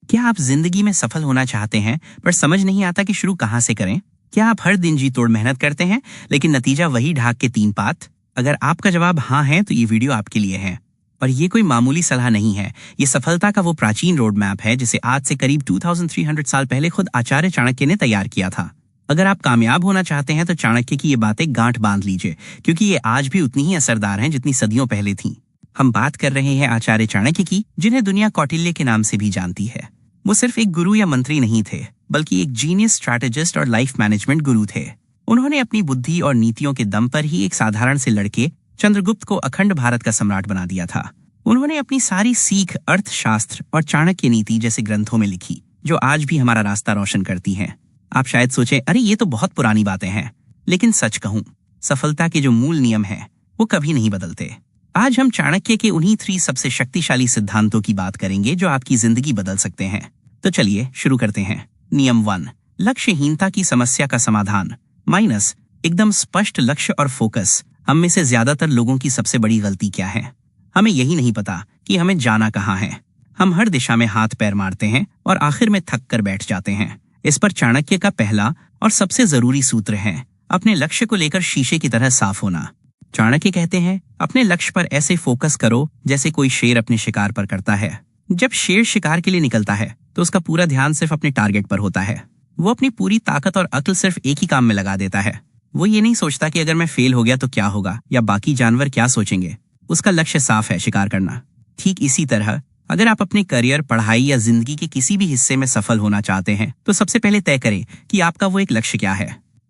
क्या आप जिंदगी में सफल होना चाहते हैं पर समझ नहीं आता कि शुरू कहाँ से करें? क्या आप हर दिन जी तोड़ मेहनत करते हैं लेकिन नतीजा वही ढाक के 3 पात? अगर आपका जवाब हाँ है तो ये वीडियो आपके लिए है। और ये कोई मामूली सलाह नहीं है, ये सफलता का वो प्राचीन रोड मैप है जिसे आज से करीब 2300 साल पहले खुद आचार्य चाणक्य ने तैयार किया था। अगर आप कामयाब होना चाहते हैं तो चाणक्य की ये बातें गांठ बांध लीजिए, क्योंकि ये आज भी उतनी ही असरदार हैं जितनी सदियों पहले थीं। हम बात कर रहे हैं आचार्य चाणक्य की, जिन्हें दुनिया कौटिल्य के नाम से भी जानती है। वो सिर्फ एक गुरु या मंत्री नहीं थे, बल्कि एक जीनियस स्ट्रैटेजिस्ट और लाइफ मैनेजमेंट गुरु थे। उन्होंने अपनी बुद्धि और नीतियों के दम पर ही एक साधारण से लड़के चंद्रगुप्त को अखंड भारत का सम्राट बना दिया था। उन्होंने अपनी सारी सीख अर्थशास्त्र और चाणक्य नीति जैसे ग्रंथों में लिखी, जो आज भी हमारा रास्ता रोशन करती हैं। आप शायद सोचें, अरे ये तो बहुत पुरानी बातें हैं, लेकिन सच कहूं, सफलता के जो मूल नियम हैं वो कभी नहीं बदलते। आज हम चाणक्य के उन्हीं 3 सबसे शक्तिशाली सिद्धांतों की बात करेंगे जो आपकी जिंदगी बदल सकते हैं। तो चलिए शुरू करते हैं। नियम 1, लक्ष्यहीनता की समस्या का समाधान। माइनस, एकदम स्पष्ट लक्ष्य और फोकस। हम में से ज्यादातर लोगों की सबसे बड़ी गलती क्या है? हमें यही नहीं पता कि हमें जाना कहाँ है। हम हर दिशा में हाथ पैर मारते हैं और आखिर में थक कर बैठ जाते हैं। इस पर चाणक्य का पहला और सबसे जरूरी सूत्र है अपने लक्ष्य को लेकर शीशे की तरह साफ होना। चाणक्य कहते हैं, अपने लक्ष्य पर ऐसे फोकस करो जैसे कोई शेर अपने शिकार पर करता है। जब शेर शिकार के लिए निकलता है तो उसका पूरा ध्यान सिर्फ अपने टारगेट पर होता है। वो अपनी पूरी ताकत और अक्ल सिर्फ एक ही काम में लगा देता है। वो ये नहीं सोचता कि अगर मैं फेल हो गया तो क्या होगा या बाकी जानवर क्या सोचेंगे। उसका लक्ष्य साफ है, शिकार करना। ठीक इसी तरह अगर आप अपने करियर, पढ़ाई या जिंदगी के किसी भी हिस्से में सफल होना चाहते हैं तो सबसे पहले तय करें कि आपका वो एक लक्ष्य क्या है।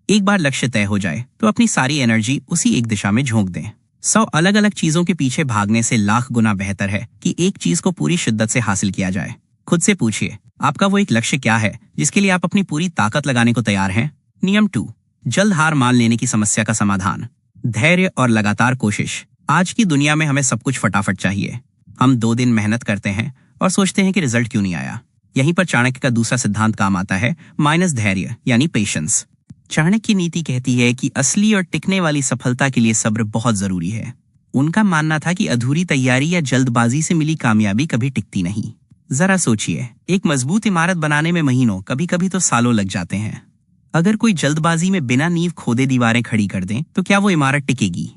एक बार लक्ष्य तय हो जाए तो अपनी सारी एनर्जी उसी एक दिशा में झोंक दें। 100 अलग अलग चीजों के पीछे भागने से लाख गुना बेहतर है कि एक चीज को पूरी शिद्दत से हासिल किया जाए। खुद से पूछिए, आपका वो एक लक्ष्य क्या है जिसके लिए आप अपनी पूरी ताकत लगाने को तैयार हैं? नियम 2, जल्द हार मान लेने की समस्या का समाधान। धैर्य और लगातार कोशिश। आज की दुनिया में हमें सब कुछ फटाफट चाहिए। हम 2 दिन मेहनत करते हैं और सोचते हैं कि रिजल्ट क्यों नहीं आया। यहीं पर चाणक्य का दूसरा सिद्धांत काम आता है, माइनस धैर्य यानी पेशेंस। चाणक्य नीति कहती है कि असली और टिकने वाली सफलता के लिए सब्र बहुत जरूरी है। उनका मानना था कि अधूरी तैयारी या जल्दबाजी से मिली कामयाबी कभी टिकती नहीं। जरा सोचिए, एक मजबूत इमारत बनाने में महीनों, कभी कभी तो सालों लग जाते हैं। अगर कोई जल्दबाजी में बिना नींव खोदे दीवारें खड़ी कर दें तो क्या वो इमारत टिकेगी?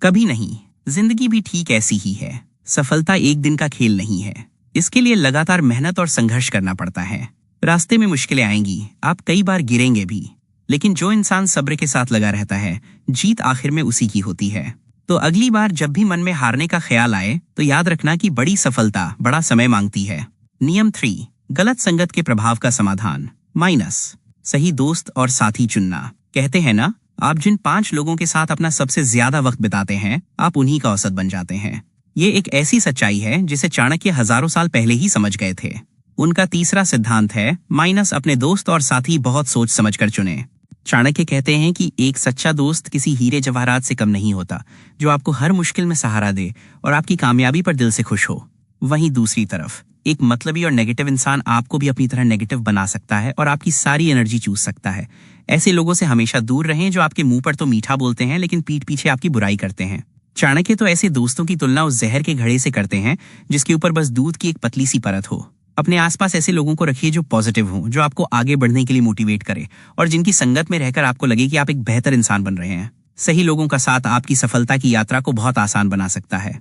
कभी नहीं। जिंदगी भी ठीक ऐसी ही है। सफलता एक दिन का खेल नहीं है। इसके लिए लगातार मेहनत और संघर्ष करना पड़ता है। रास्ते में मुश्किलें आएंगी, आप कई बार गिरेंगे भी, लेकिन जो इंसान सब्र के साथ लगा रहता है, जीत आखिर में उसी की होती है। तो अगली बार जब भी मन में हारने का ख्याल आए तो याद रखना कि बड़ी सफलता बड़ा समय मांगती है। नियम 3, गलत संगत के प्रभाव का समाधान। माइनस, सही दोस्त और साथी चुनना। कहते हैं ना, आप जिन 5 लोगों के साथ अपना सबसे ज्यादा वक्त बिताते हैं, आप उन्हीं का औसत बन जाते हैं। ये एक ऐसी सच्चाई है जिसे चाणक्य हजारों साल पहले ही समझ गए थे। उनका तीसरा सिद्धांत है, माइनस, अपने दोस्त और साथी बहुत सोच समझ कर चुने। चाणक्य कहते हैं कि एक सच्चा दोस्त किसी हीरे जवाहरात से कम नहीं होता, जो आपको हर मुश्किल में सहारा दे और आपकी कामयाबी पर दिल से खुश हो। वहीं दूसरी तरफ एक मतलबी और नेगेटिव इंसान आपको भी अपनी तरह नेगेटिव बना सकता है और आपकी सारी एनर्जी चूस सकता है। ऐसे लोगों से हमेशा दूर रहें जो आपके मुंह पर तो मीठा बोलते हैं लेकिन पीठ पीछे आपकी बुराई करते हैं। चाणक्य तो ऐसे दोस्तों की तुलना उस जहर के घड़े से करते हैं जिसके ऊपर बस दूध की एक पतली सी परत हो। अपने आसपास ऐसे लोगों को रखिए जो पॉजिटिव हों, जो आपको आगे बढ़ने के लिए मोटिवेट करे और जिनकी संगत में रहकर आपको लगे कि आप एक बेहतर इंसान बन रहे हैं। सही लोगों का साथ आपकी सफलता की यात्रा को बहुत आसान बना सकता है।